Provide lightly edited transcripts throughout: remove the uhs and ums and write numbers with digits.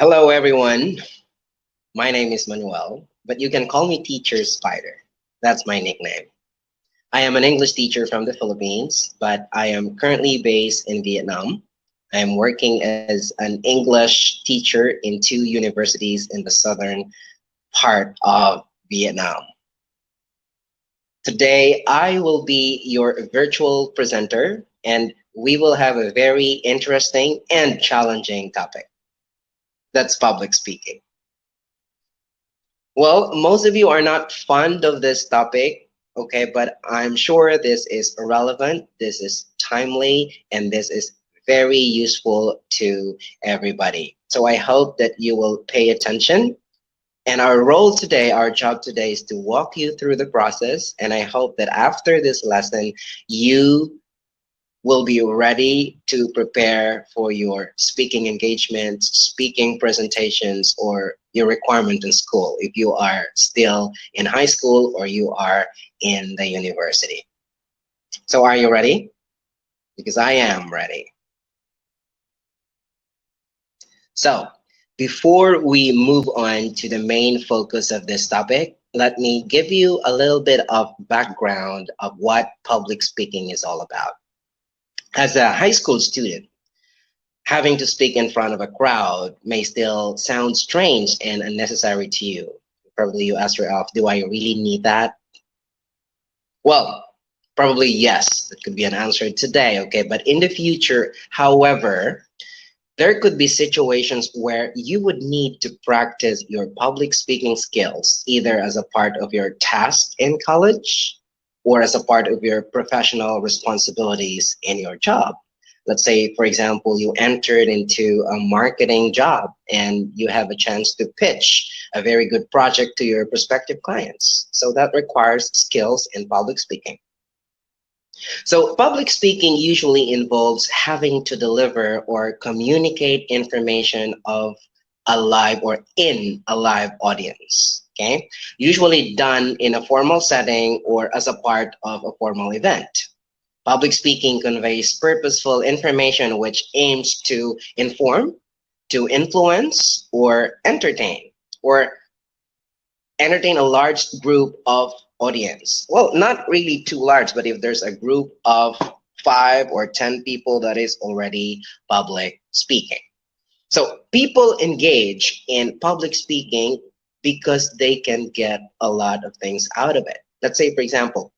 Hello, everyone. My name is Manuel, but you can call me Teacher Spider. That's my nickname. I am an English teacher from the Philippines, but I am currently based in Vietnam. I am working as an English teacher in two universities in the southern part of Vietnam. Today, I will be your virtual presenter, and we will have a very interesting and challenging topic. That's public speaking. Well, most of you are not fond of this topic, okay, but I'm sure this is relevant, this is timely, and this is very useful to everybody. So I hope that you will pay attention. And our role today, our job today is to walk you through the process. And I hope that after this lesson, you will be ready to prepare for your speaking engagements, speaking presentations, or your requirement in school if you are still in high school or you are in the university. So, are you ready? Because I am ready. So, before we move on to the main focus of this topic, let me give you a little bit of background of what public speaking is all about. As a high school student, having to speak in front of a crowd may still sound strange and unnecessary to you. Probably you ask yourself, do I really need that? Well, probably yes, that could be an answer today, okay? But in the future, however, there could be situations where you would need to practice your public speaking skills either as a part of your task in college or as a part of your professional responsibilities in your job. Let's say, for example, you entered into a marketing job and you have a chance to pitch a very good project to your prospective clients. So that requires skills in public speaking. So, public speaking usually involves having to deliver or communicate information of a live or in a live audience. Okay, usually done in a formal setting or as a part of a formal event. Public speaking conveys purposeful information which aims to inform, to influence, or entertain a large group of audience. Well, not really too large, but if there's a group of 5 or 10 people, that is already public speaking. So people engage in public speaking because they can get a lot of things out of it. Let's say, for example,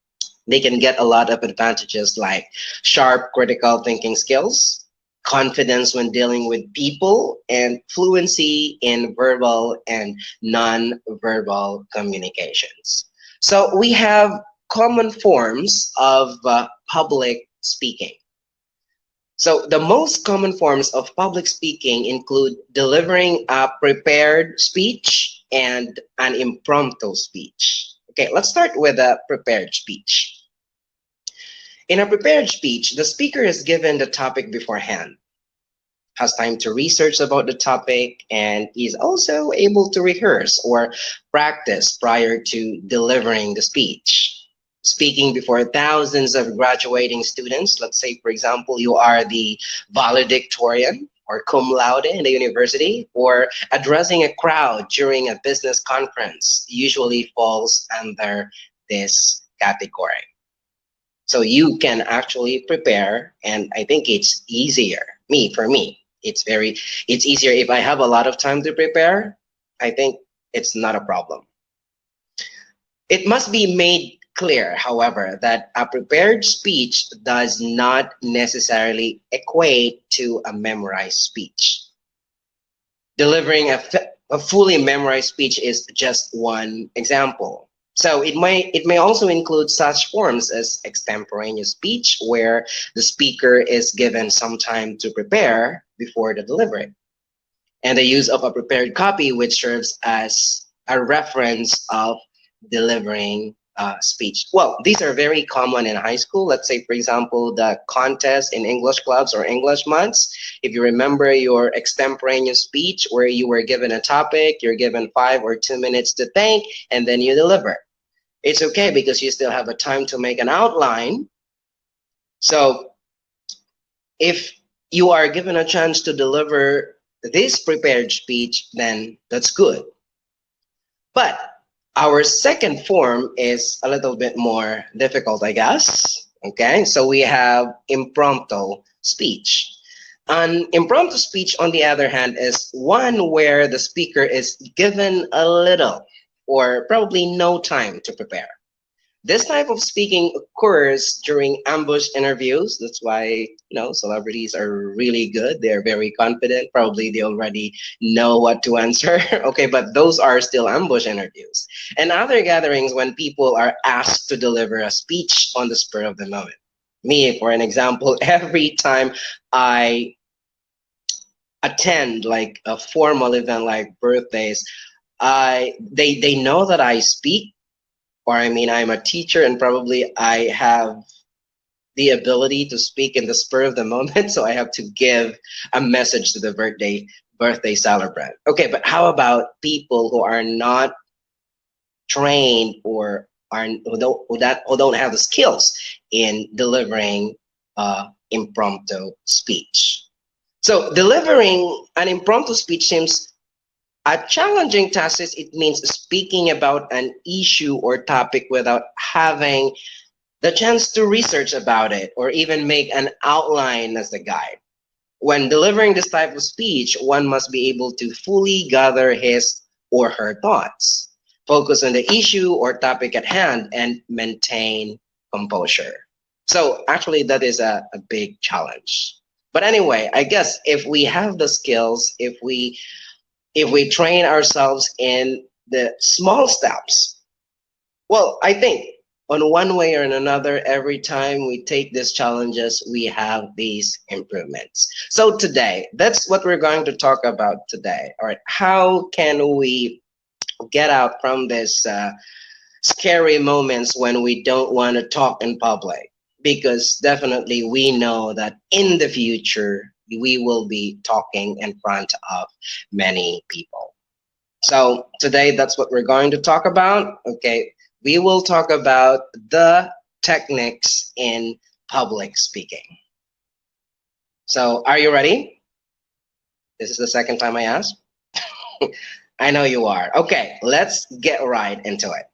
they can get a lot of advantages like sharp critical thinking skills, confidence when dealing with people, and fluency in verbal and non-verbal communications. So we have common forms of public speaking. So the most common forms of public speaking include delivering a prepared speech and an impromptu speech. Okay, let's start with a prepared speech. In a prepared speech, the speaker is given the topic beforehand, has time to research about the topic, and is also able to rehearse or practice prior to delivering the speech. Speaking before thousands of graduating students, let's say, for example, you are the valedictorian or cum laude in the university, or addressing a crowd during a business conference usually falls under this category. So you can actually prepare, and I think it's easier. For me, it's easier if I have a lot of time to prepare. I think it's not a problem. It must be made clear, however, that a prepared speech does not necessarily equate to a memorized speech. Delivering a fully memorized speech is just one example. So it may also include such forms as extemporaneous speech, where the speaker is given some time to prepare before the delivery, and the use of a prepared copy, which serves as a reference of delivering speech. Well, these are very common in high school. Let's say, for example, the contest in English clubs or English months. If you remember your extemporaneous speech where you were given a topic, you're given 5 or 2 minutes to think, and then you deliver. It's okay because you still have a time to make an outline. So if you are given a chance to deliver this prepared speech, then that's good. But our second form is a little bit more difficult, I guess. Okay, so we have impromptu speech. An impromptu speech, on the other hand, is one where the speaker is given a little or probably no time to prepare. This type of speaking occurs during ambush interviews. That's why, celebrities are really good. They're very confident. Probably they already know what to answer. Okay, but those are still ambush interviews. And other gatherings when people are asked to deliver a speech on the spur of the moment. Me, for an example, every time I attend like a formal event like birthdays, they know that I speak, or I mean, I'm a teacher and probably I have the ability to speak in the spur of the moment, so I have to give a message to the birthday celebrant. Okay, but how about people who are not trained or are who don't have the skills in delivering impromptu speech? So delivering an impromptu speech seems a challenging task, is it means speaking about an issue or topic without having the chance to research about it or even make an outline as the guide. When delivering this type of speech, one must be able to fully gather his or her thoughts, focus on the issue or topic at hand, and maintain composure. So, actually, that is a big challenge. But anyway, I guess if we have the skills, if we train ourselves in the small steps, well, I think on one way or another, every time we take these challenges, we have these improvements. So today, that's what we're going to talk about today. All right, how can we get out from this scary moments when we don't want to talk in public? Because definitely we know that in the future, we will be talking in front of many people. So today, that's what we're going to talk about. Okay, we will talk about the techniques in public speaking. So, are you ready? This is the second time I asked. I know you are. Okay, let's get right into it.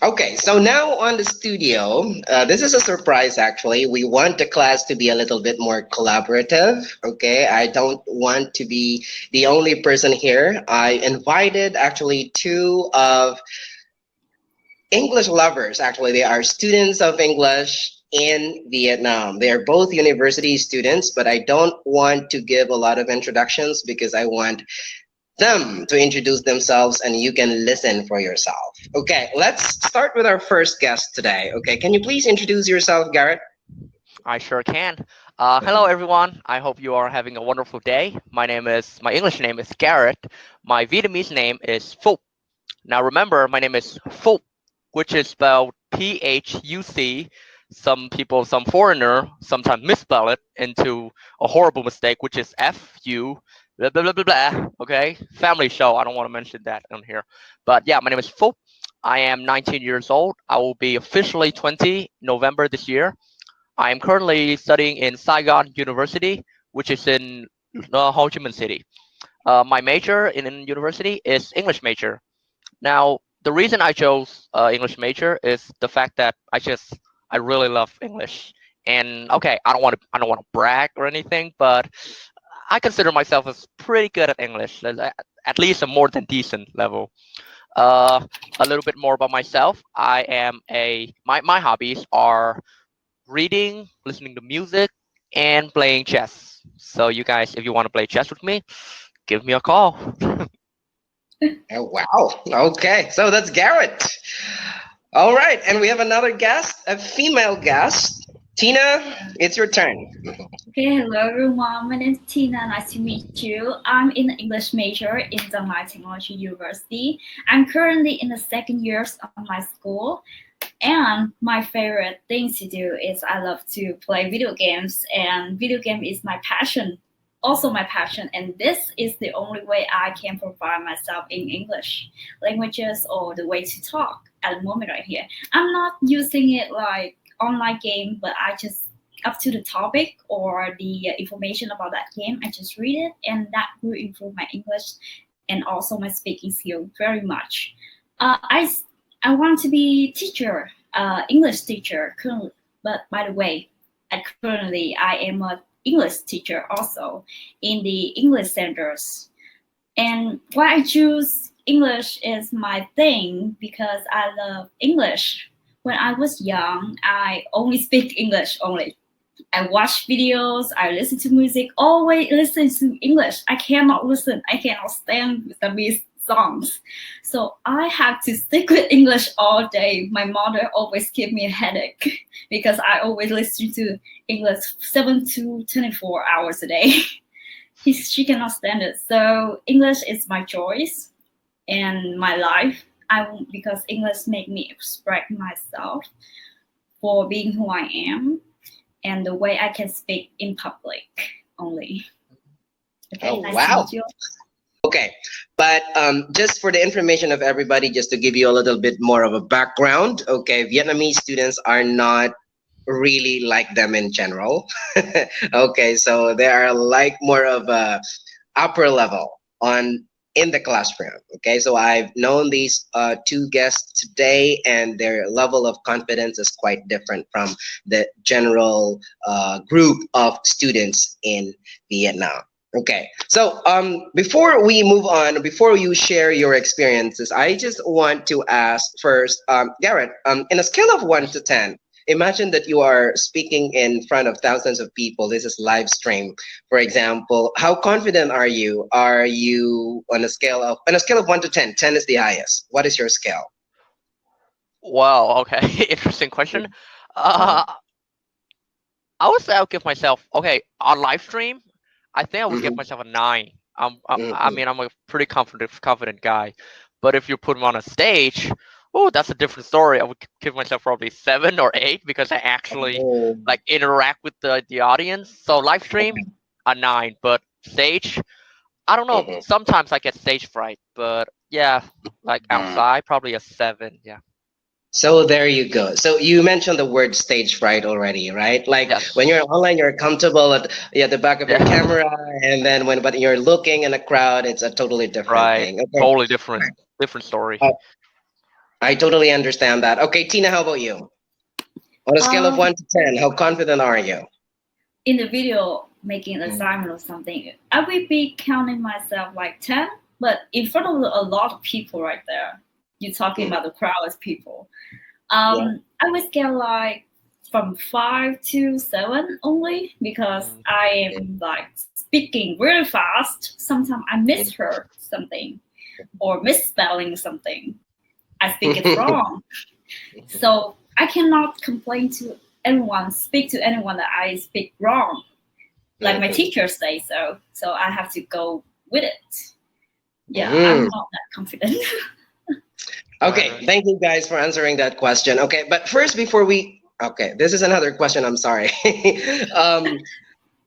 Okay, so now on the studio, this is a surprise actually. We want the class to be a little bit more collaborative. Okay, I don't want to be the only person here. I invited actually two of English lovers. Actually, they are students of English in Vietnam. They are both university students, but I don't want to give a lot of introductions because I want them to introduce themselves and you can listen for yourself. Okay, let's start with our first guest today. Okay, can you please introduce yourself, Garrett? I sure can. Hello, everyone. I hope you are having a wonderful day. My English name is Garrett. My Vietnamese name is Phuc. Now, remember, my name is Phuc, which is spelled Phuc. Some foreigner, sometimes misspell it into a horrible mistake, which is Fu. Blah blah blah blah blah. Okay, family show. I don't want to mention that on here, but yeah, my name is Phuc. I am 19 years old. I will be officially 20 November this year. I am currently studying in Saigon University, which is in Ho Chi Minh City. My major in university is English major. Now, the reason I chose English major is the fact that I really love English. And okay, I don't want to brag or anything, but I consider myself as pretty good at English, at least a more than decent level. Uh, a little bit more about myself. My hobbies are reading, listening to music, and playing chess. So you guys, if you want to play chess with me, give me a call. Oh, wow. Okay, so that's Garrett. All right, and we have another guest, a female guest. Tina, it's your turn. Okay, hello everyone. My name is Tina. Nice to meet you. I'm in the English major in Dangai Technology University. I'm currently in the second year of my school, and my favorite thing to do is I love to play video games, and video game is my passion, also my passion. And this is the only way I can provide myself in English languages or the way to talk at the moment right here. I'm not using it like online game, but up to the topic or the information about that game. I just read it, and that will improve my English and also my speaking skill very much. I want to be teacher, English teacher currently. But by the way, currently I am a English teacher also in the English centers. And why I choose English is my thing because I love English. When I was young, I only speak English only. I watch videos, I listen to music, always listen to English. I cannot listen, I cannot stand Vietnamese songs. So I have to stick with English all day. My mother always give me a headache because I always listen to English 7 to 24 hours a day. She cannot stand it. So English is my choice and my life. Because English make me express myself for being who I am and the way I can speak in public only. Okay, Oh, nice to wow. meet you. Okay, but just for the information of everybody, just to give you a little bit more of a background, okay, Vietnamese students are not really like them in general. Okay, so they are like more of a upper level on in the classroom. Okay, so I've known these two guests today, and their level of confidence is quite different from the general group of students in Vietnam. Okay, so before we move on, before you share your experiences, I just want to ask first, Garrett, in a scale of 1 to 10, imagine that you are speaking in front of thousands of people. This is live stream, for example. How confident are you? Are you on a scale of 1 to 10? 10 is the highest. What is your scale? Wow. Okay. Interesting question. Mhm, Uh, I would say I'll give myself okay on live stream. I think I would give mhm, myself a 9. I mhm, mean, I'm a pretty confident guy, but if you put me on a stage, oh, that's a different story. I would give myself probably 7 or 8 because I actually oh, like interact with the audience. So live stream, a 9, but stage, I don't know. mhm. Sometimes I get stage fright, but yeah, like outside, probably a 7. Yeah. So there you go. So you mentioned the word stage fright already, right? Like when you're Yes. online, you're comfortable at the back of your Yeah. camera, and then when you're looking in a crowd, it's a totally different Right. thing. Okay, Totally different story. uh, I totally understand that. Okay, Tina, how about you? On a scale of Um, 1 to 10, how confident are you? in the video making an Mm, assignment or something, I will be counting myself like 10, but in front of a lot of people right there, you're talking about mm, the crowd of people. yeah. I was get like from 5 to 7 only because Mm. I am like speaking really fast. Sometimes I Mm. misheard something or misspelling something. I speak it wrong. So I cannot complain to anyone, speak to anyone that I speak wrong. Like my Mhm, teacher say so. So I have to go with it. Yeah, I'm mhm. not that confident. Right, Okay, right. thank you guys for answering that question. Okay, but first, before we, okay, this is another question. I'm sorry. um,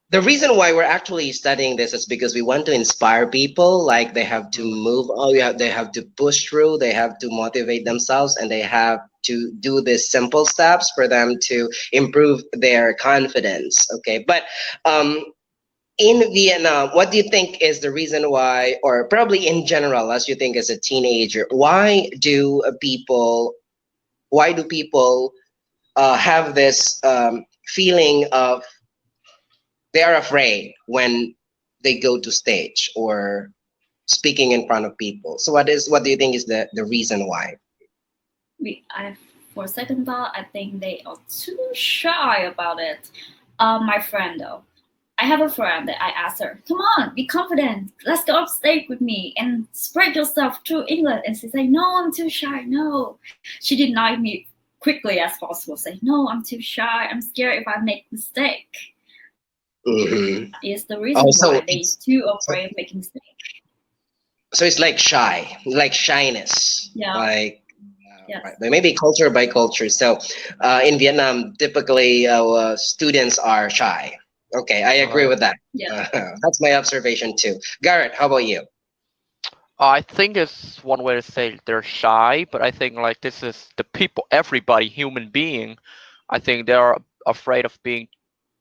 the reason why we're actually studying this is because we want to inspire people. Like they have to Mm. move. Oh, yeah, they have to push through. They have to motivate themselves, and they have to do these simple steps for them to improve their confidence. Okay, but um, in Vietnam, what do you think is the reason why, or probably in general, as you think as a teenager, why do people have this feeling of they are afraid when they go to stage or speaking in front of people? So what do you think is the reason why? I, for a second thought, I think they are too shy about it. My friend though, I have a friend that I asked her, "Come on, be confident. Let's go up stage with me and spread yourself through England." And she said, "No, I'm too shy. No." She denied me quickly as possible. Say, "No, I'm too shy. I'm scared if I make mistake." Hmm. That is the reason Oh, why they too so, afraid of making mistake. so it's like shyness, Yeah. like right, Yes. but maybe culture by culture. So in Vietnam, typically students are shy. Okay, I agree Right. with that. Yeah. That's my observation too. Garrett, how about you? I think it's one way to say they're shy, but I think like this is the people, everybody, human being. I think they're afraid of being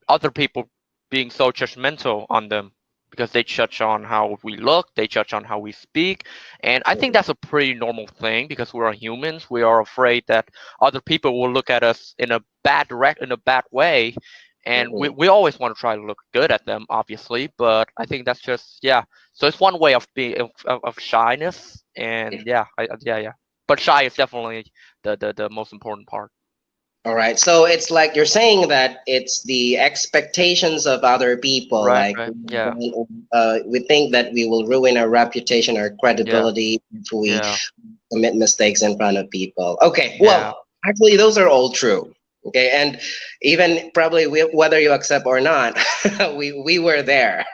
other people being so judgmental on them because they judge on how we look, they judge on how we speak, and I think that's a pretty normal thing because we are humans. We are afraid that other people will look at us in a in a bad way, and we, Mhm. we always want to try to look good at them, obviously. But I think that's just yeah. So it's one way of being of shyness, and yeah, yeah. But shy is definitely the most important part. All right. So it's like you're saying that it's the expectations of other people. Right, Like right, yeah, we think that we will ruin our reputation, our yeah, credibility if we yeah, commit mistakes in front of people. Okay. yeah. Well, actually, those are all true. Okay. And even probably whether you accept or not, we were there.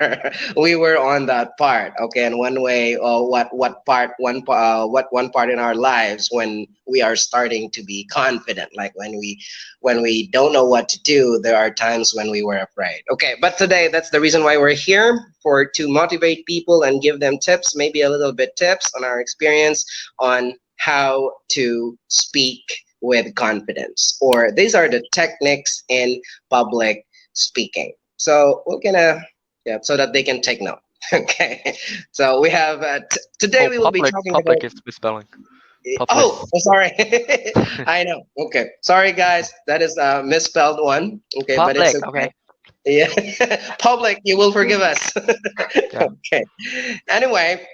We were on that part. Okay. And one way, what part, what one part in our lives when we are starting to be confident, like when we don't know what to do, there are times when we were afraid. Okay, but today that's the reason why we're here, for to motivate people and give them tips, maybe a little bit tips on our experience on how to speak with confidence, or these are the techniques in public speaking. So we're gonna, yeah, so that they can take note. Okay, so we have today Oh, we will be talking about. public is misspelling. Public. Oh, I'm sorry. I know. Okay. Sorry, guys. That is a misspelled one. Okay, but it's Public. okay. Okay. Yeah. Public, you will forgive us. Yeah. Okay. Anyway,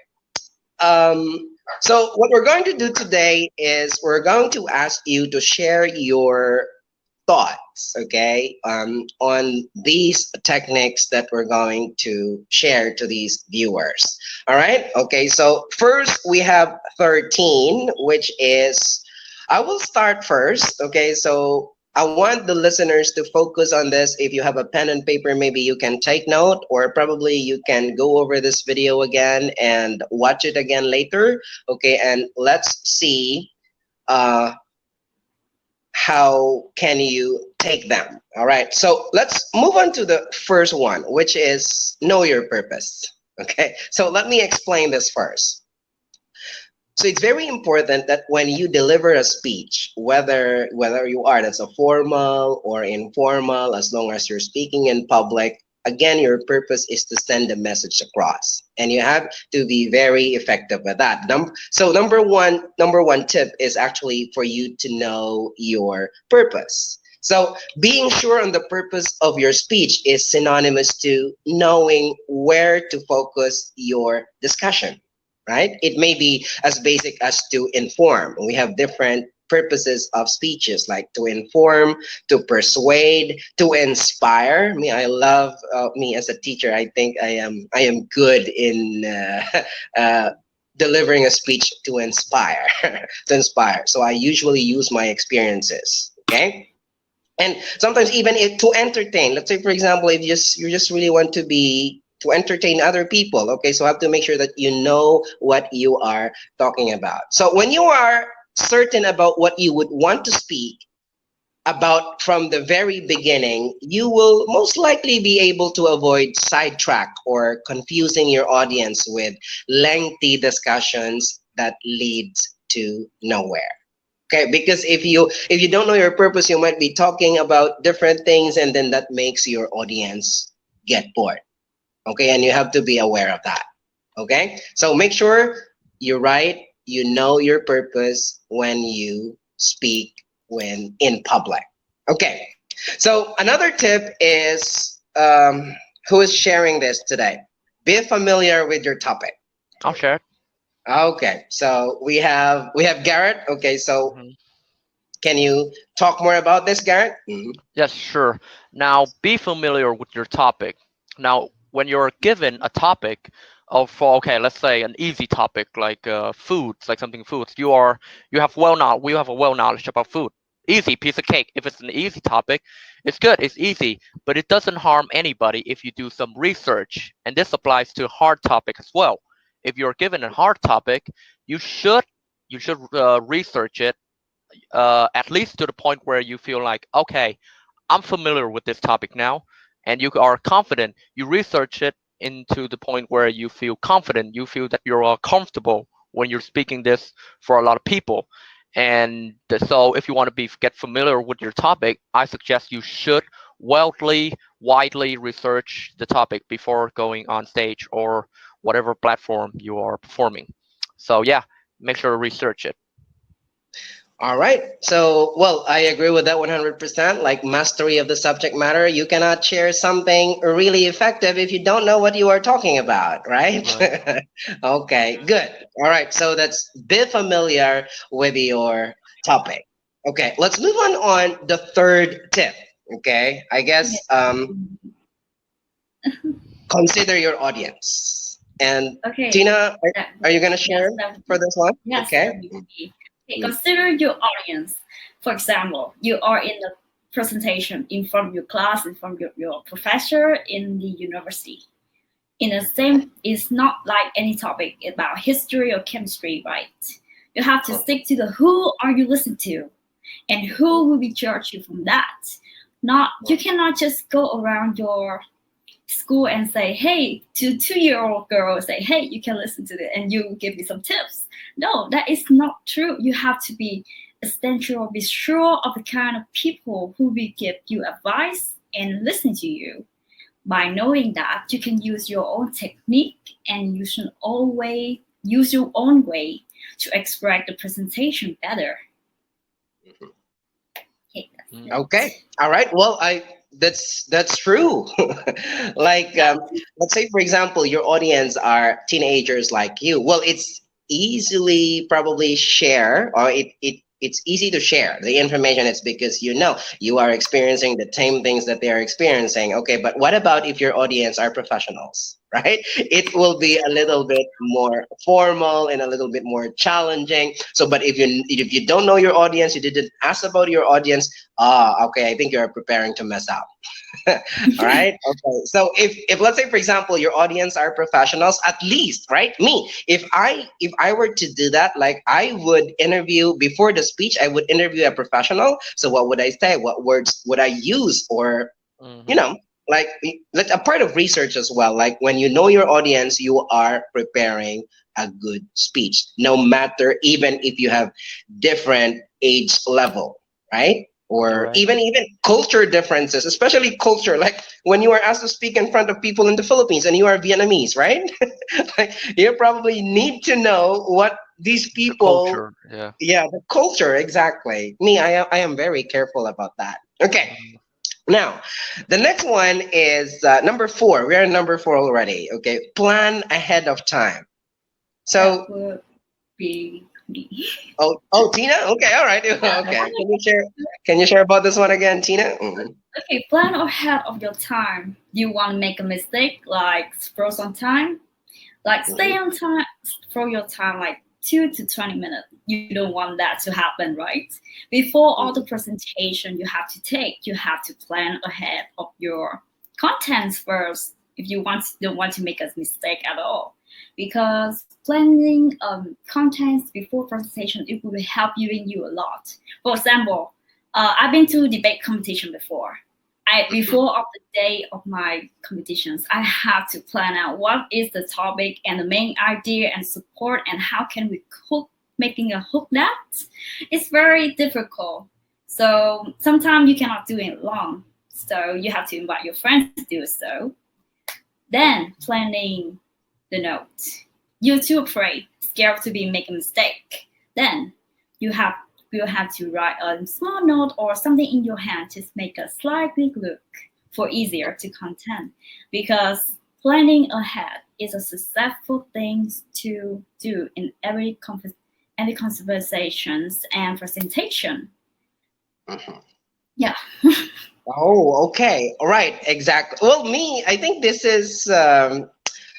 so what we're going to do today is we're going to ask you to share your thoughts, okay, on these techniques that we're going to share to these viewers. All right. Okay. So first we have 13, which is, I will start first. Okay. So I want the listeners to focus on this. If you have a pen and paper, maybe you can take note, or probably you can go over this video again and watch it again later. Okay. And let's see uh, how can you take them. All right, so let's move on to the first one, which is know your purpose. Okay, so let me explain this first. So it's very important that when you deliver a speech, whether you are, that's a formal or informal, as long as you're speaking in public, again, your purpose is to send a message across, and you have to be very effective with that. So number one tip is actually for you to know your purpose. So being sure on the purpose of your speech is synonymous to knowing where to focus your discussion, right? It may be as basic as to inform. We have different purposes of speeches, like to inform, to persuade, to inspire. Me, I love me as a teacher. I think I am good in uh, delivering a speech to inspire, to inspire. So I usually use my experiences. Okay. And sometimes even to entertain. Let's say, for example, if you just really want to be to entertain other people. Okay, so have to make sure that you know what you are talking about. So when you are certain about what you would want to speak about from the very beginning, you will most likely be able to avoid sidetrack or confusing your audience with lengthy discussions that leads to nowhere. Okay, because if you don't know your purpose, you might be talking about different things, and then that makes your audience get bored. Okay, and you have to be aware of that. Okay, so make sure you're right. You know your purpose when you speak when in public. Okay, so another tip is who is sharing this today? Be familiar with your topic. I'll share it. Okay, so we have Garrett. Okay, so Mhm. can you talk more about this, Garrett? Mhm. Yes, sure. Now, be familiar with your topic. Now, when you're given a topic of, okay, let's say an easy topic like foods, like something foods, we have a well knowledge about food. Easy piece of cake. If it's an easy topic, it's good. It's easy, but it doesn't harm anybody if you do some research. And this applies to a hard topic as well. If you're given a hard topic, you should research it at least to the point where you feel like, okay, I'm familiar with this topic now, and you are confident. You research it into the point where you feel confident. You feel that you're comfortable when you're speaking this for a lot of people. And so, if you want to get familiar with your topic, I suggest you should widely research the topic before going on stage or whatever platform you are performing. So yeah, make sure to research it. All right. So, well, I agree with that 100%. Like mastery of the subject matter, you cannot share something really effective if you don't know what you are talking about, right? Right. Okay, good. All right. So that's be familiar with your topic. Okay, let's move on the third tip. Okay, I Yeah. guess consider your audience. And Okay, Tina, that are you would, gonna yes, share that would for be, this one? yes, Okay. that would be. Okay, consider your audience. For example, you are in the presentation in front of your class, in front of your professor in the university. In the same, it's not like any topic about history or chemistry, right? You have to stick to the who are you listening to and who will be judged you from that. Not you cannot just go around your school and say, hey, to 2-year-old girl, say, hey, you can listen to it and you give me some tips. No, that is not true. You have to be essential, be sure of the kind of people who will give you advice and listen to you. By knowing that, you can use your own technique and use your own way to express the presentation better. Okay, Mm. that's Okay. it. All right. Well, I that's true. Like Yeah. let's say for example your audience are teenagers like you. Well, it's easily probably share or it's easy to share the information. It's because you know you are experiencing the same things that they are experiencing. Okay, but what about if your audience are professionals, right? It will be a little bit more formal and a little bit more challenging. So, but if you don't know your audience, you didn't ask about your audience. Ah, okay. I think you're preparing to mess up. All right. Okay. So if let's say for example your audience are professionals, at least right me, if I were to do that, like I would interview before the speech, I would interview a professional. So what would I say? What words would I use? Or you Hmm. know like like a part of research as well, like when you know your audience you are preparing a good speech, no matter even if you have different age level, right? Or Right. even culture differences, especially culture, like when you are asked to speak in front of people in the Philippines and you are Vietnamese, right? Like you probably need to know what these The people, culture. Yeah. yeah, the culture, exactly. Me, I am very careful about that. Okay. Mm. Now, the next one is number four. We're at number four already. Okay, plan ahead of time. That So, would be me. oh, Tina. Okay, all right. Okay, can you share? Can you share about this one again, Tina? Mhm. Okay, plan ahead of your time. You want to make a mistake, like froze on time, like stay Mhm. on time for your time, like 2 to 20 minutes. You don't want that to happen, right? Before all the Mhm. presentation you have to take, you have to plan ahead of your contents first if you don't want to make a mistake at all. Because planning contents before presentation, it will help you a lot. For example, I've been to debate competition before. Mhm. Before of the day of my competitions, I have to plan out what is the topic and the main idea and support and how can we cook making a hook that. It's very difficult. So sometimes you cannot do it long. So you have to invite your friends to do so. Then planning the note. You're too afraid, scared to be make a mistake. Then you have will have to write a small note or something in your hand to make a slightly look for easier to content. Because planning ahead is a successful thing to do in every conversations and presentation. Mhm. Yeah. Oh, okay. All right. Exactly. Well, me, I think this is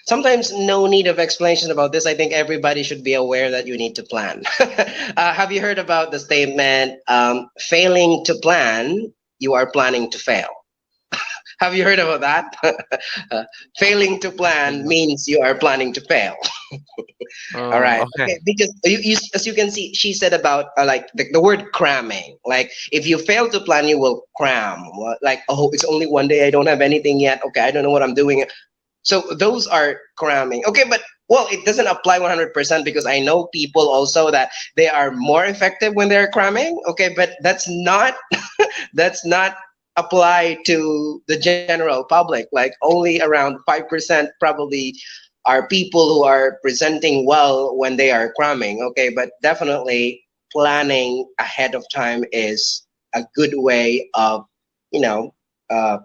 sometimes no need of explanation about this. I think everybody should be aware that you need to plan. Have you heard about the statement, failing to plan, you are planning to fail? Have you heard about that? Uh, Failing to plan No. means you are planning to fail. All right. Okay. Okay. Because as you can see, she said about like the word cramming. Like if you fail to plan, you will cram. Like, oh, it's only one day. I don't have anything yet. Okay. I don't know what I'm doing. So those are cramming. Okay. But well, it doesn't apply 100% because I know people also that they are more effective when they're cramming. Okay. But that's not apply to the general public. Like only around 5% probably are people who are presenting well when they are cramming. Okay, but definitely planning ahead of time is a good way of, you know, uh,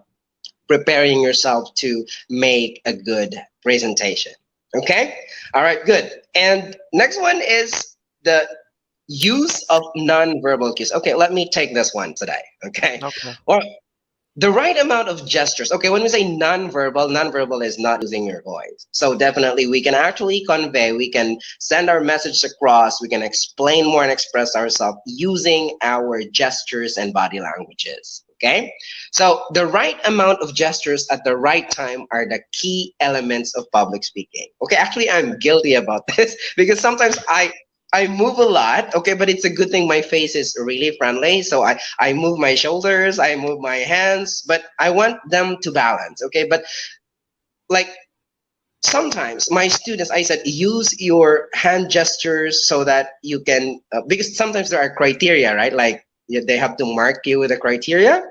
preparing yourself to make a good presentation. Okay? All right, good. And next one is the use of non-verbal cues. Okay, let me take this one today. Okay. Okay. Well, the right amount of gestures. Okay, when we say non-verbal, non-verbal is not using your voice. So definitely we can actually convey, we can send our message across, we can explain more and express ourselves using our gestures and body languages. Okay? So the right amount of gestures at the right time are the key elements of public speaking. Okay, actually I'm guilty about this because sometimes I move a lot, okay, but it's a good thing my face is really friendly. So I move my shoulders, I move my hands, but I want them to balance, okay? But like sometimes my students, I said, use your hand gestures so that you can, because sometimes there are criteria, right? Like they have to mark you with a criteria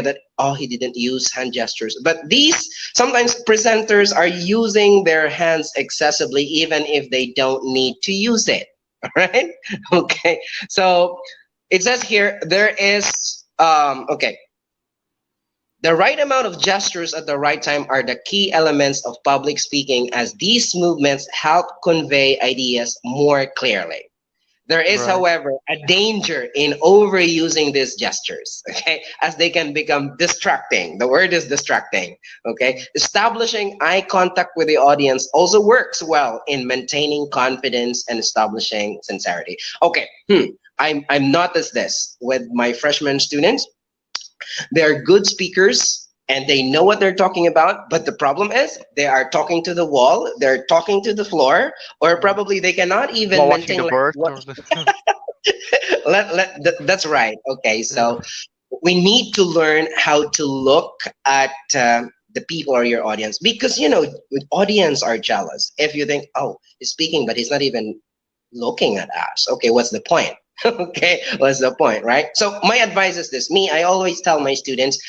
that, oh, he didn't use hand gestures. But these, sometimes presenters are using their hands excessively, even if they don't need to use it, all right? Okay, so it says here, there is, okay, the right amount of gestures at the right time are the key elements of public speaking, as these movements help convey ideas more clearly. There is, Right. however, a danger in overusing these gestures, okay, as they can become distracting. The word is distracting, okay? Establishing eye contact with the audience also works well in maintaining confidence and establishing sincerity. Okay, I'm noticed this with my freshman students. They're good speakers and they know what they're talking about, but the problem is they are talking to the wall, they're talking to the floor, or Mm. probably they cannot While even watching maintain the like birds what. or the That's right. Okay, yeah. so we need to learn how to look at the people or your audience, because audience are jealous if you think, oh, he's speaking but he's not even looking at us. Okay, what's the point? Okay, what's the point, right? So my advice is this. Me, I always tell my students,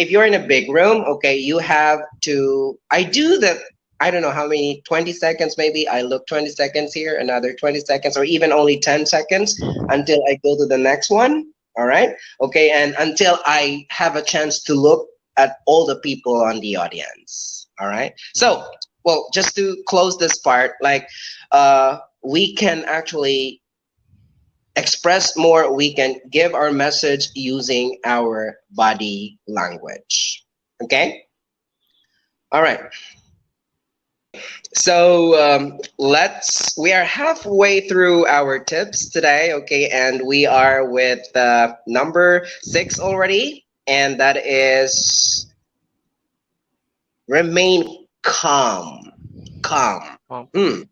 if you're in a big room, okay, you have to. I do the. I don't know how many, 20 seconds maybe. I look 20 seconds here, another 20 seconds, or even only 10 seconds until I go to the next one. All right. Okay. And until I have a chance to look at all the people on the audience. All right. Mm. So, well, just to close this part, like, we can actually express more, we can give our message using our body language. Okay, all right. So we are halfway through our tips today. Okay, and we are with number 6 already, and that is remain calm. Well, Hmm.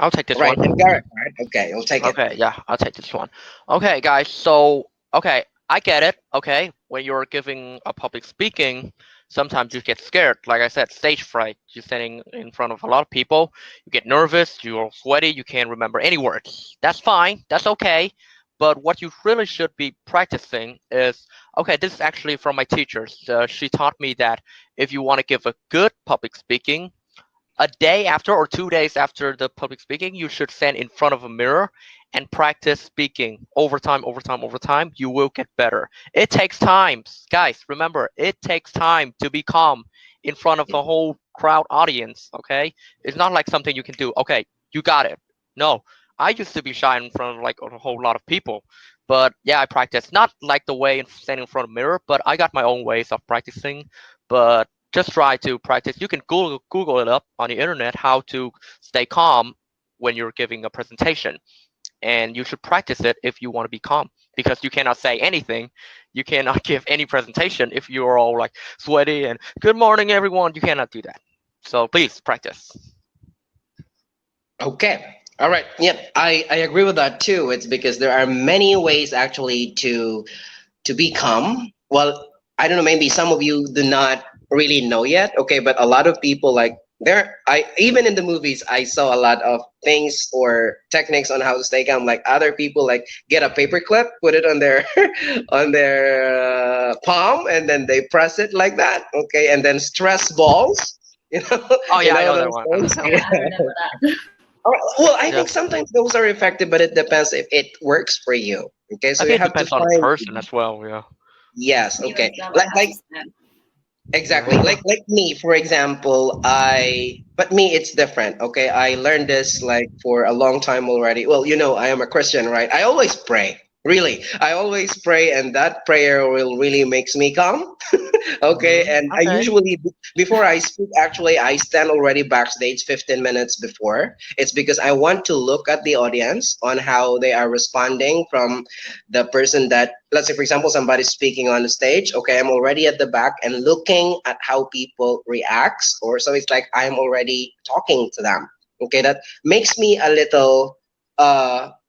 I'll take this Right, and one. Garrett, right? Okay, we'll take it. Okay, yeah, I'll take this one. Okay, guys, so okay, I get it. Okay, when you're giving a public speaking, sometimes you get scared. Like I said, stage fright. You're standing in front of a lot of people. You get nervous. You're sweaty. You can't remember any words. That's fine. That's okay. But what you really should be practicing is okay. This is actually from my teachers. She taught me that if you want to give a good public speaking, a day after or 2 days after the public speaking, you should stand in front of a mirror and practice speaking over time, over time, over time. You will get better. It takes time. Guys, remember, it takes time to be calm in front of a whole crowd audience, okay? It's not like something you can do. Okay, you got it. No, I used to be shy in front of like a whole lot of people. But yeah, I practice. Not like the way in standing in front of a mirror, but I got my own ways of practicing. But just try to practice. You can Google it up on the internet how to stay calm when you're giving a presentation, and you should practice it if you want to be calm, because you cannot say anything, you cannot give any presentation if you're all like sweaty and good morning everyone. You cannot do that. So please practice. Okay. All right. Yep. I agree with that too. It's because there are many ways actually to become. Well, I don't know, maybe some of you do not really know yet. Okay, but a lot of people like There, I even in the movies, I saw a lot of things or techniques on how to stay calm. Like other people, like get a paper clip, put it on their on their palm, and then they press it like that. Okay, and then stress balls. You know, Oh you yeah, I know know that those one. things. Yeah, I remember that. Well, I Yeah, think sometimes those are effective, but it depends if it works for you. Okay, I so you think it have to depends on the find. person as well. Yeah, Yes, Me okay. myself, I have Like to stand. exactly. yeah. Like me, for example, but me it's different. Okay. I learned this like for a long time already. Well, I am a Christian, right? I always pray. Really. I always pray and that prayer will really makes me calm. Okay, and I Okay. usually before I speak, actually, I stand already backstage 15 minutes before. It's because I want to look at the audience on how they are responding from the person that, let's say, for example, somebody's speaking on the stage. Okay, I'm already at the back and looking at how people reacts, or so it's like I'm already talking to them. Okay, that makes me a little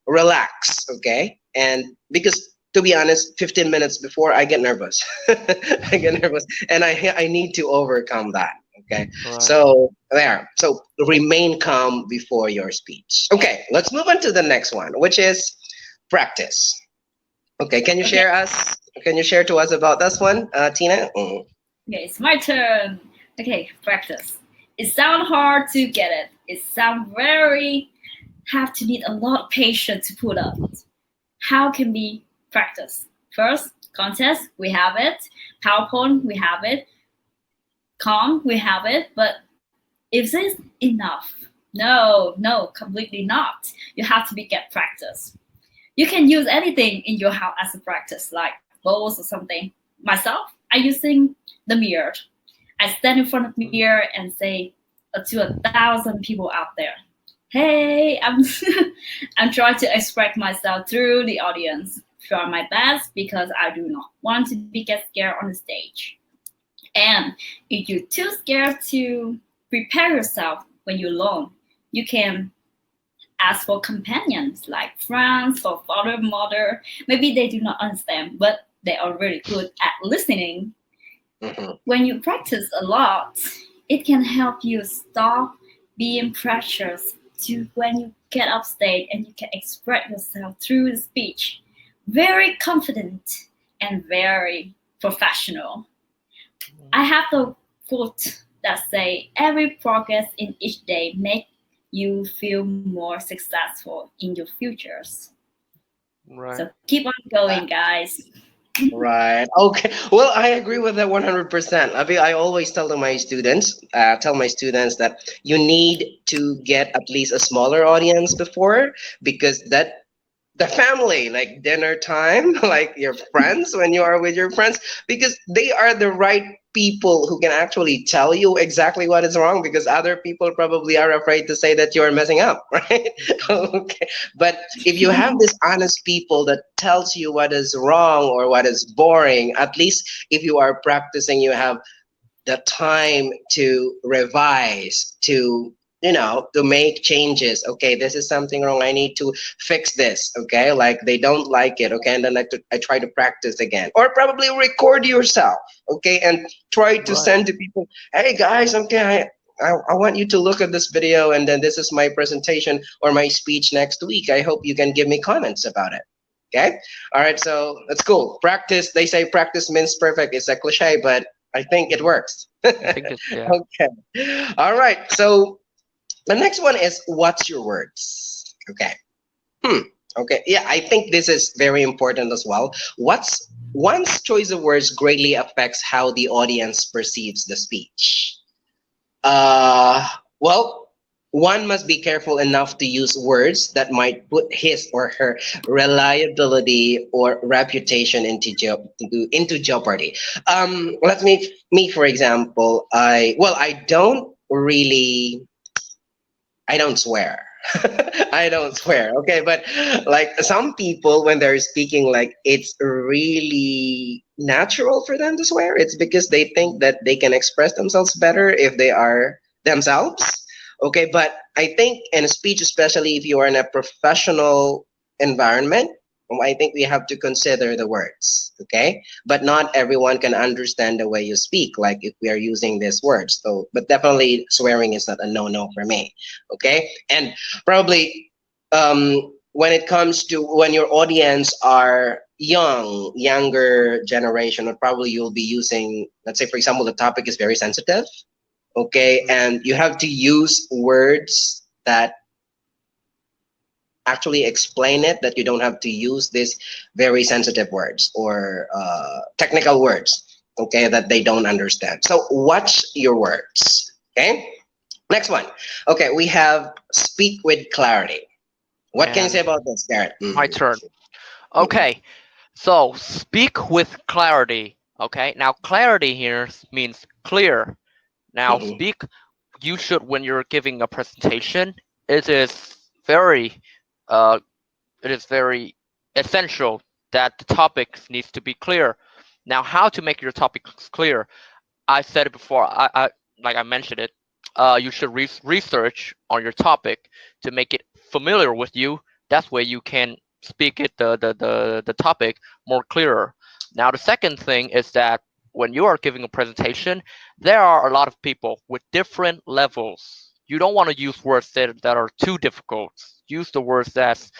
relax. Okay, and because to be honest, 15 minutes before I get nervous. I get nervous, and I need to overcome that. Okay, Right. so there. So remain calm before your speech. Okay, let's move on to the next one, which is practice. Okay, can you Okay, share us? Can you share to us about this one, Tina? Mm. okay, it's my turn. Okay, practice. It sounds hard to get it. It sounds very have to need a lot of patience to put up. How can we practice? First, contest, we have it. PowerPoint, we have it. Calm, we have it. But is this enough? No, no, completely not. You have to be get practice. You can use anything in your house as a practice, like bowls or something. Myself, I using the mirror. I stand in front of mirror and say to 1,000 people out there, "Hey, I'm I'm trying to express myself through the audience. Try my best because I do not want to be get scared on the stage. And if you're too scared to prepare yourself when you're alone, you can ask for companions like friends or father, mother. Maybe they do not understand, but they are really good at listening. Mhm. When you practice a lot, it can help you stop being precious to when you get up stage and you can express yourself through the speech. Very confident and very professional. I have the quote that say every progress in each day make you feel more successful in your futures. Right. So keep on going, guys. Right. Okay. Well, I agree with that 100%. I mean, I always tell my students that you need to get at least a smaller audience before, because that the family, like dinner time, like your friends, when you are with your friends, because they are the right people who can actually tell you exactly what is wrong, because other people probably are afraid to say that you are messing up, right? Okay, but if you have this honest people that tells you what is wrong or what is boring, at least if you are practicing, you have the time to revise, to make changes. Okay, this is something wrong, I need to fix this. Okay, like they don't like it. Okay, and then I try to practice again, or probably record yourself. Okay, and try to Right. send to people, hey guys, okay, I want you to look at this video, and then this is my presentation or my speech next week. I hope you can give me comments about it. Okay. All right. So that's cool. Practice. They say practice means perfect. It's a cliche, but I think it Mm, works. I think it's yeah. Okay. All right. So the next one is what's your words? Okay. Hmm. Okay. Yeah, I think this is very important as well. What's One's choice of words greatly affects how the audience perceives the speech. Uh, well, one must be careful enough to use words that might put his or her reliability or reputation into jeopardy. Let me for example, I don't really, I don't swear. I don't swear. Okay, but like some people when they're speaking, like it's really natural for them to swear. It's because they think that they can express themselves better if they are themselves. Okay, but I think in a speech, especially if you are in a professional environment, I think we have to consider the words, okay? But not everyone can understand the way you speak, like if we are using these words. So, but definitely swearing is not a no-no for me, okay? And probably when it comes to when your audience are younger generation, or probably you'll be using, let's say, for example, the topic is very sensitive, okay? And you have to use words that actually explain it, that you don't have to use these very sensitive words or technical words, okay, that they don't understand. So watch your words, okay? Next one. Okay, we have speak with clarity. What can you say And about this, Garrett? my turn. Mhm, Okay, so speak with clarity. Okay, now clarity here means clear. Now mhm. speak, you should, when you're giving a presentation, it is very uh, it is very essential that the topic needs to be clear. Now, how to make your topics clear? I said it before. I like I mentioned it. You should research on your topic to make it familiar with you. That way, you can speak it the topic more clearer. Now, the second thing is that when you are giving a presentation, there are a lot of people with different levels. You don't want to use words that are too difficult. Use the words that's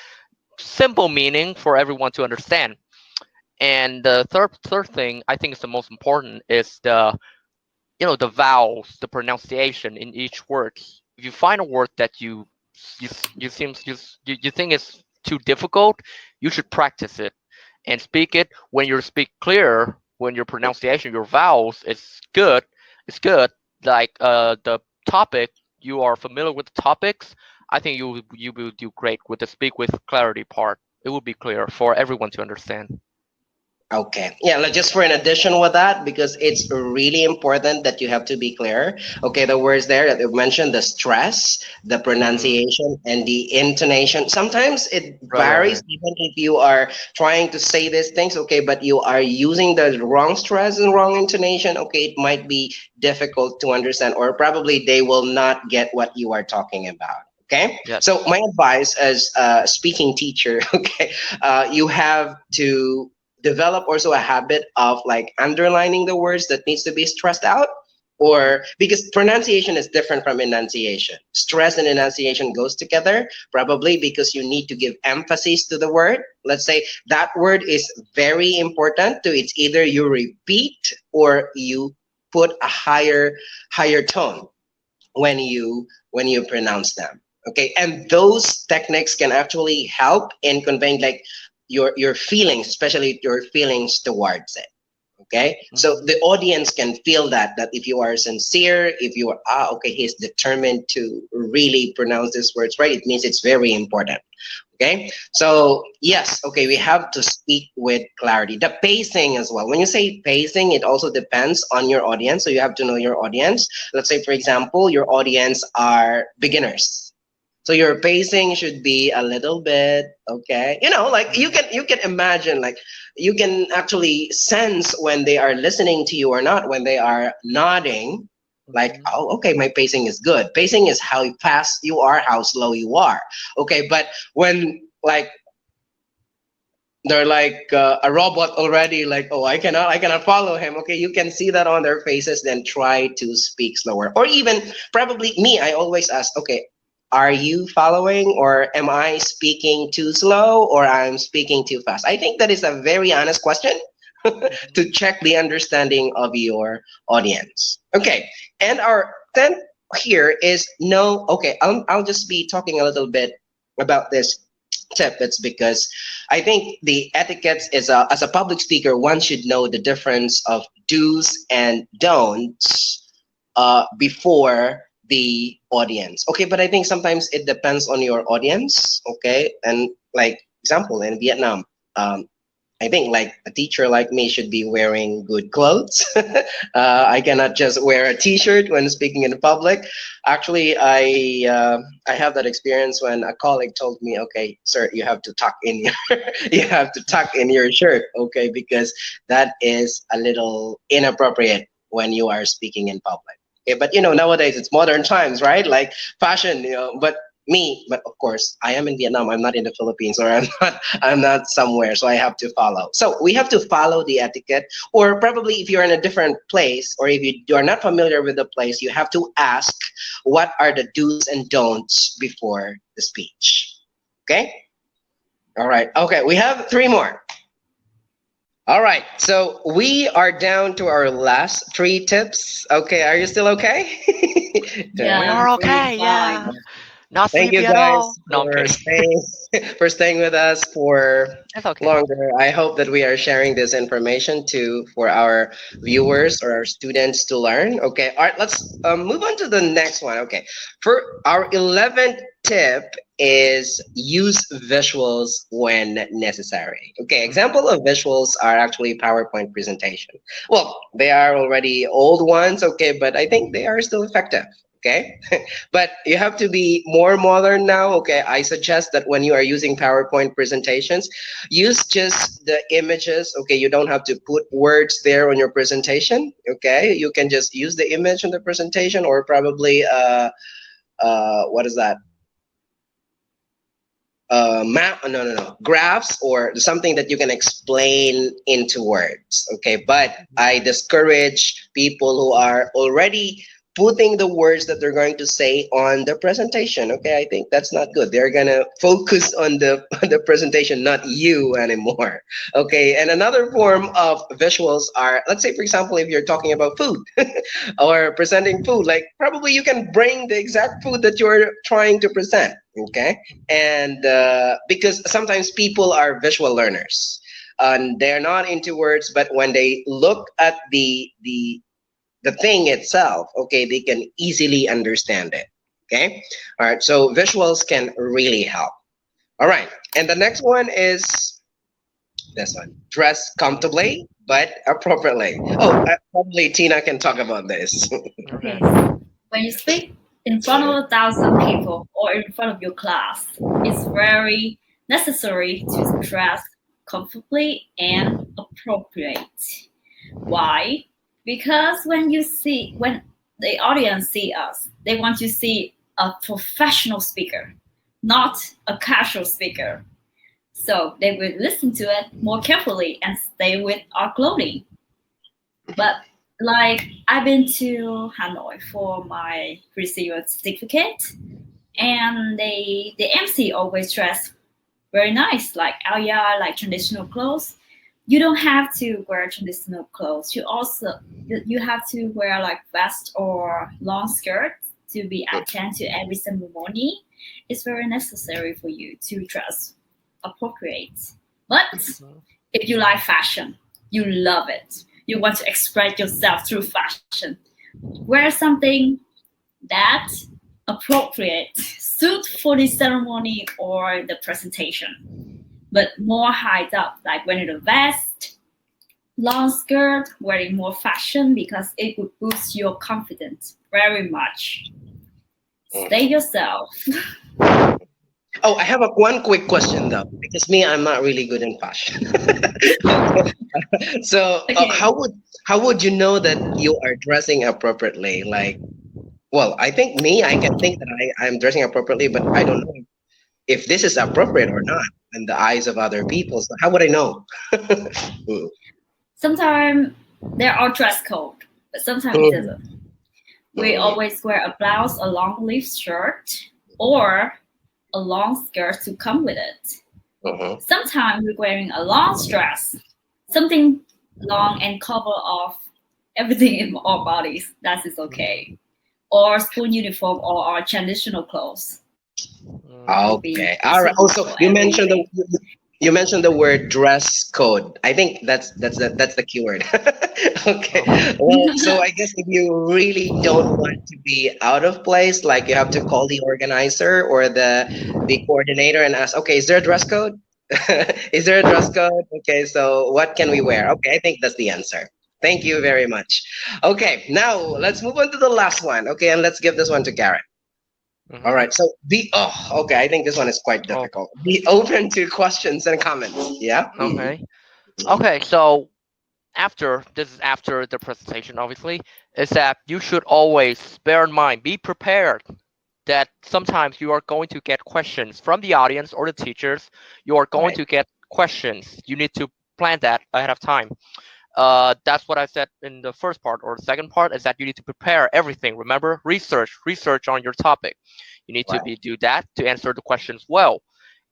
simple meaning for everyone to understand. And the third thing I think is the most important is the vowels, the pronunciation in each word. If you find a word that you seems you think is too difficult, you should practice it and speak it. When you speak clear, when your pronunciation, your vowels is good, it's good. Like the topic, you are familiar with the topics. I think you will do great with the speak with clarity part. It will be clear for everyone to understand. Okay. Yeah, just for an addition with that, because it's really important that you have to be clear. Okay, the words there that you mentioned, the stress, the Hmm. pronunciation, and the intonation. Sometimes it Right, right, varies, right. even if you are trying to say these things, okay, but you are using the wrong stress and wrong intonation, okay, it might be difficult to understand, or probably they will not get what you are talking about. Okay, so Yes. my advice as a speaking teacher, okay, you have to develop also a habit of like underlining the words that needs to be stressed out, Hmm. or because pronunciation is different from enunciation. Stress and enunciation goes together, probably because you need to give emphasis to the word. Let's say that word is very important to, it's either you repeat or you put a higher tone when you pronounce them, okay? And those techniques can actually help in conveying like your feelings, especially your feelings towards it, okay? So Hmm. the audience can feel that if you are sincere, if you are okay, he's determined to really pronounce these words right, it means it's very important. Okay, so yes, okay, we have to speak with clarity. The pacing as well. When you say pacing, it also depends on your audience. So you have to know your audience. Let's say, for example, your audience are beginners. So your pacing should be a little bit okay. Like you Hmm. can imagine, like you can actually sense when they are listening to you or not, when they are nodding. Like, Hmm. oh, okay, my pacing is good. Pacing is how fast you are, how slow you are. Okay, but when like they're like a robot already, like, oh, I cannot follow him, okay, you can see that on their faces, then try to speak slower. Or even probably me, I always ask, okay, are you following, or am I speaking too slow, or I'm speaking too fast? I think that is a very honest question Hmm. to check the understanding of your audience. Okay, and our 10th here is no. Okay, I'll just be talking a little bit about this tip. It's because I think the etiquettes is as a public speaker, one should know the difference of do's and don'ts before the audience. Okay, but I think sometimes it depends on your audience. Okay, and like example in Vietnam. I think like a teacher like me should be wearing good clothes. I cannot just wear a T-shirt when speaking in public. Actually, I have that experience when a colleague told me, "Okay, sir, you have to tuck in your you have to tuck in your shirt, okay, because that is a little inappropriate when you are speaking in public." Okay, but nowadays it's modern times, right? Like fashion, but me, but of course, I am in Vietnam. I'm not in the Philippines, or I'm not somewhere, so I have to follow. So we have to follow the etiquette, or probably if you're in a different place, or if you are not familiar with the place, you have to ask what are the do's and don'ts before the speech. Okay. All right. Okay. We have three more. All right. So we are down to our last three tips. Okay. Are you still okay? We Yeah, are we're okay. Yeah. fine. Not Thank you sleepy at all. guys No, I'm for kidding. staying for staying with us for It's okay. longer. I hope that we are sharing this information to for our viewers or our students to learn. Okay, all right. Let's move on to the next one. Okay, for our 11th tip is use visuals when necessary. Okay, Hmm. example of visuals are actually PowerPoint presentation. Well, they are already old ones. Okay, but I think they are still effective. Okay, but you have to be more modern now. Okay, I suggest that when you are using PowerPoint presentations, use just the images. Okay, you don't have to put words there on your presentation. Okay, you can just use the image on the presentation, or probably what is that, map, no, graphs, or something that you can explain into words. Okay, but I discourage people who are already putting the words that they're going to say on the presentation. Okay, I think that's not good. They're gonna focus on the on the presentation, not you anymore. Okay, and another form of visuals are, let's say for example, if you're talking about food or presenting food, like probably you can bring the exact food that you're trying to present. Okay, and because sometimes people are visual learners and they're not into words, but when they look at the thing itself, okay, they can easily understand it. Okay, all right, so visuals can really help. All right, and the next one is this one: dress comfortably but appropriately. Oh, probably Tina can talk about this. Okay. Okay, when you speak in front of 1,000 people or in front of your class, it's very necessary to dress comfortably and appropriate. Why? Because when the audience see us, they want to see a professional speaker, not a casual speaker. So they will listen to it more carefully and stay with our clothing. But like I've been to Hanoi for my receiver certificate, and the MC always dress very nice, like Alia, like traditional clothes. You don't have to wear traditional clothes. You have to wear like vest or long skirt to be attend to every ceremony. It's very necessary for you to dress appropriate. But Mhm. if you like fashion, you love it. You want to express yourself through fashion. Wear something that appropriate suit for the ceremony or the presentation, but more high up, like wearing a vest, long skirt, wearing more fashion because it would boost your confidence very much. Stay yourself. Oh, I have one quick question though, because me, I'm not really good in fashion. Okay. So, Okay, how would you know that you are dressing appropriately? Like, well, I think me, I can think that I'm dressing appropriately, but I don't know if this is appropriate or not in the eyes of other people. So, how would I know? Mm. sometimes there are dress code, but sometimes it Mhm. doesn't. We Mhm. always wear a blouse, a long sleeve shirt, or a long skirt to come with it. Mhm. Sometimes we're wearing a long dress, something long and cover off everything in our bodies. That is okay. Or school uniform or our traditional clothes Mhm. will be Okay. All right. suitable Also, for you mentioned everything. you mentioned the word dress code. I think that's the keyword. Okay. Okay. Well, so I guess if you really don't want to be out of place, like you have to call the organizer or the coordinator and ask, okay, is there a dress code? Is there a dress code? Okay, so what can we wear? Okay, I think that's the answer. Thank you very much. Okay, now let's move on to the last one. Okay, and let's give this one to Garrett. All Hmm. right. So be okay. I think this one is quite Oh, difficult. Be open to questions and comments. Yeah. Mhm. okay. Okay. So after this is after the presentation, obviously, is that you should always bear in mind, be prepared. that sometimes you are going to get questions from the audience or the teachers. You are going Right. to get questions. You need to plan that ahead of time. That's what I said in the first part, or the second part is that you need to prepare everything. Remember, research on your topic. You need to Right. be do that to answer the questions well,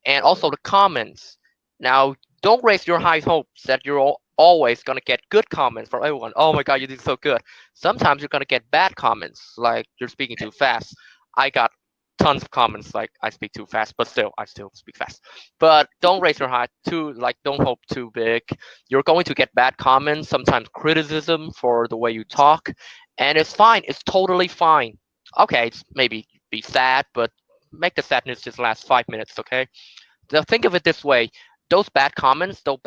and also the comments. Now, don't raise your high hopes that you're always gonna get good comments from everyone. Oh my God, you did so good. Sometimes you're gonna get bad comments, like you're speaking too fast. I got tons of comments like I speak too fast, but still, I still speak fast. But don't raise your high too, like don't hope too big. You're going to get bad comments, sometimes criticism for the way you talk, and it's fine. It's totally fine. Okay, it's maybe be sad, but make the sadness just last 5 minutes, okay? Now think of it this way: those bad comments, those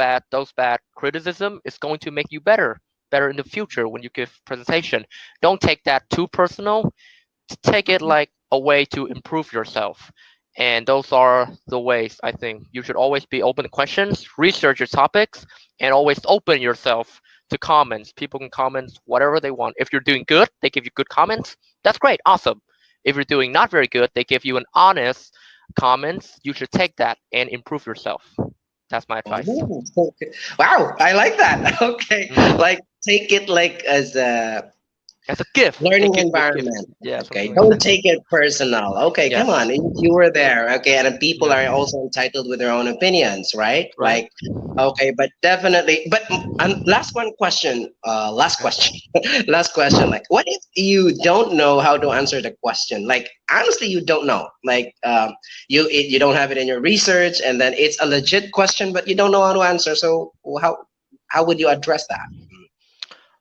bad criticism is going to make you better in the future when you give presentation. Don't take that too personal. Take it like a way to improve yourself. And those are the ways I think you should always be open to questions, research your topics, and always open yourself to comments. People can comment whatever they want. If you're doing good, they give you good comments. That's great, awesome. If you're doing not very good, they give you an honest comments. You should take that and improve yourself. That's my advice. Oh, okay. Wow, I like that. Okay, Hmm. like take it like as a As a gift, learning take it to a gift. environment. Yeah, Okay, something like don't that. take it personal. Okay, come Yes. on, you were there. Okay, and then people Yeah. are also entitled with their own opinions, right? Right. Like, okay, but definitely. But last one question. Last Okay. question. Last question. Like, what if you don't know how to answer the question? Like, honestly, you don't know. Like, you don't have it in your research, and then it's a legit question, but you don't know how to answer. So how would you address that?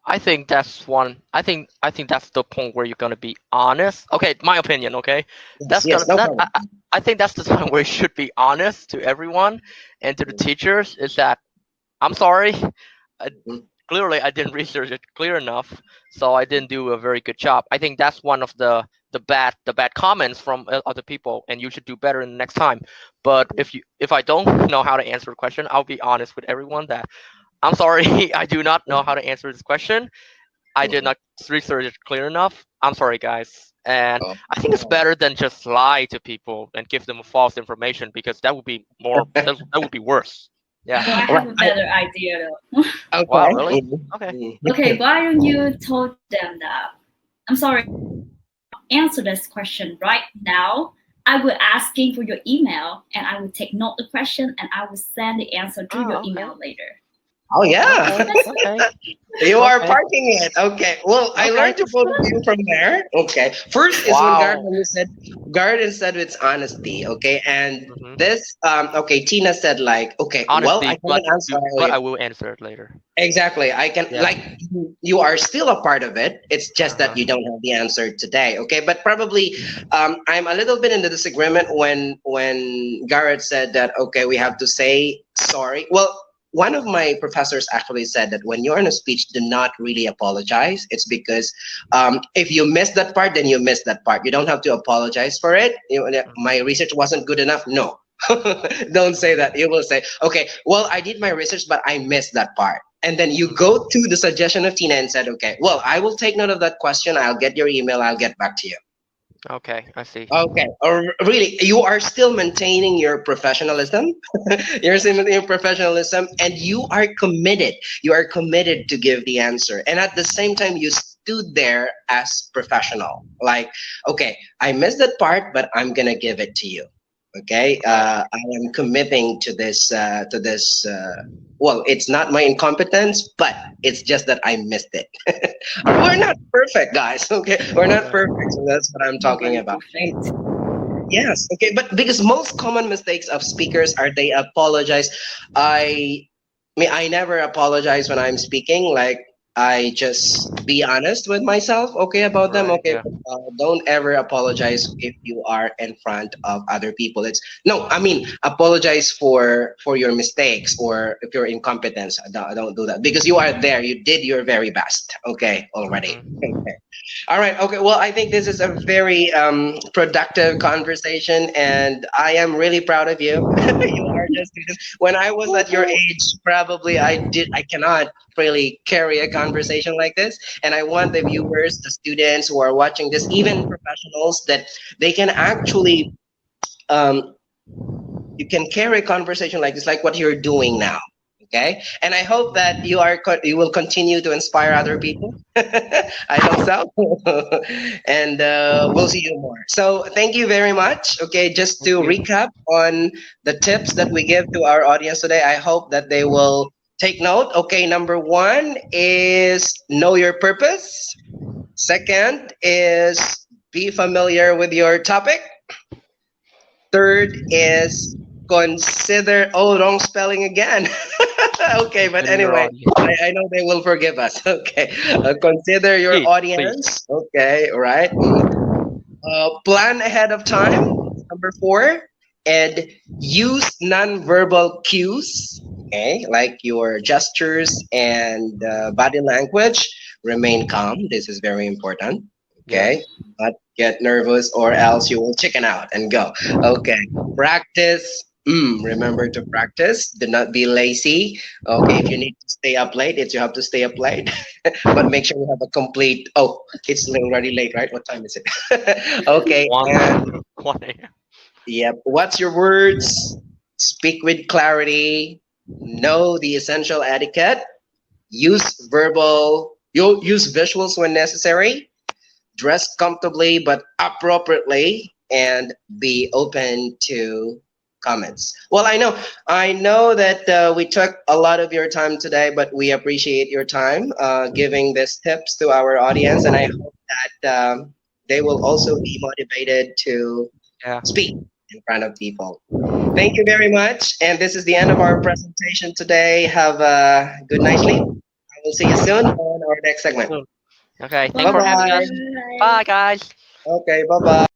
I think that's one. I think that's the point where you're gonna be honest. Okay, my opinion. Okay, Yes, that's yes, gonna no that. problem. I think that's the time where you should be honest to everyone and to the teachers. Is that I'm sorry. I, Mhm. clearly, I didn't research it clear enough, so I didn't do a very good job. I think that's one of the bad comments from other people, and you should do better in the next time. But if I don't know how to answer the question, I'll be honest with everyone that I'm sorry. I do not know how to answer this question. I did Mhm. not research it clear enough. I'm sorry, guys. And I think it's Oh. better than just lie to people and give them false information because that would be that would be worse. Yeah. Oh, I Right. have a better idea though. Wow. Okay. Really? Mhm. Okay. Okay, Mhm. why don't you told them that? I'm sorry, answer this question right now. I will asking for your email and I will take note the question and I will send the answer to your Oh. Okay. email later. Oh yeah. Okay. Okay. You are Okay. parking it. Okay. Well, I Okay. learned to both of you from there. Okay. First is when Wow. Garden said it's honesty. Okay. And Hmm. this okay, Tina said like, okay, well, I Honesty, but cannot answer all but your I will answer it later. exactly. I can Yeah. like you are still a part of it. It's Uh just that huh. you don't have the answer today. Okay. But probably I'm a little bit in the disagreement when Garrett said that okay, we have to say sorry. Well, one of my professors actually said that when you're in a speech, do not really apologize. It's because if you miss that part, then you miss that part. You don't have to apologize for it. My Hmm. research wasn't good enough. No, don't say Hmm. that. You will say, okay, well, I did my research, but I missed that part. And then you Hmm. go to the suggestion of Tina and said, okay, well, I will take note of that question. I'll get your email. I'll get back to you. Okay, I see. Okay. Or really, you are still maintaining your professionalism. You're still maintaining your professionalism, and you are committed. You are committed to give the answer, and at the same time, you stood there as professional. Like, okay, I missed that part, but I'm gonna give it to you. Okay, Right. I am committing to this. Well, it's not my incompetence, but it's just that I missed it. We're not perfect, guys. Okay, we're not Right. perfect, so that's what I'm talking Nobody about. perfect. Yes, okay, but because most common mistakes of speakers are they apologize. I I never apologize when I'm speaking. Like I just be honest with myself, okay, about them. Right. Okay, Yeah. but, don't ever apologize if you are in front of other people. It's no, I mean apologize for your mistakes or if your incompetence. Don't do that because you are there. You did your very best. Okay, already. Hmm. All right. Okay. Well, I think this is a very productive conversation, and I am really proud of you. You are just when I was at your age, probably I cannot. really carry a conversation like this. And I want the viewers, the students who are watching this, even professionals, that they can actually um, you can carry a conversation like this, like what you're doing now. Okay, and I hope that you will continue to inspire other people. I hope so. And we'll see you more. So thank you very much. Okay, just Thank to you. recap on the tips that we give to our audience today, I hope that they will take note. Okay, number one is know your purpose. Second is be familiar with your topic. Third is consider, oh, wrong spelling again. Okay, but Consider your anyway, audience. I know they will forgive us. Okay, consider your Please, please. audience. Okay, all right. Plan ahead of time. Number four, and use nonverbal cues. Okay, like your gestures and body language. Remain calm. This is very important. Okay, Yes. not get nervous or else you will chicken out and go. Okay, practice. Remember to practice. Do not be lazy. Okay, if you need to stay up late, it's you have to stay up late. But make sure you have a complete. Oh, it's already late, right? What time is it? Okay, One, and 1 a.m. yep. What's your words? Speak with clarity. Know the essential etiquette. You'll use visuals when necessary. Dress comfortably but appropriately, and be open to comments. Well, I know that we took a lot of your time today, but we appreciate your time giving these tips to our audience, and I hope that they will also be motivated to Yeah. speak in front of people. Thank you very much, and this is the end of our presentation today. Have a good night's sleep. I will see you soon on our next segment. Okay. Thanks Bye for having bye. us. Bye. Bye, guys. Okay, bye bye.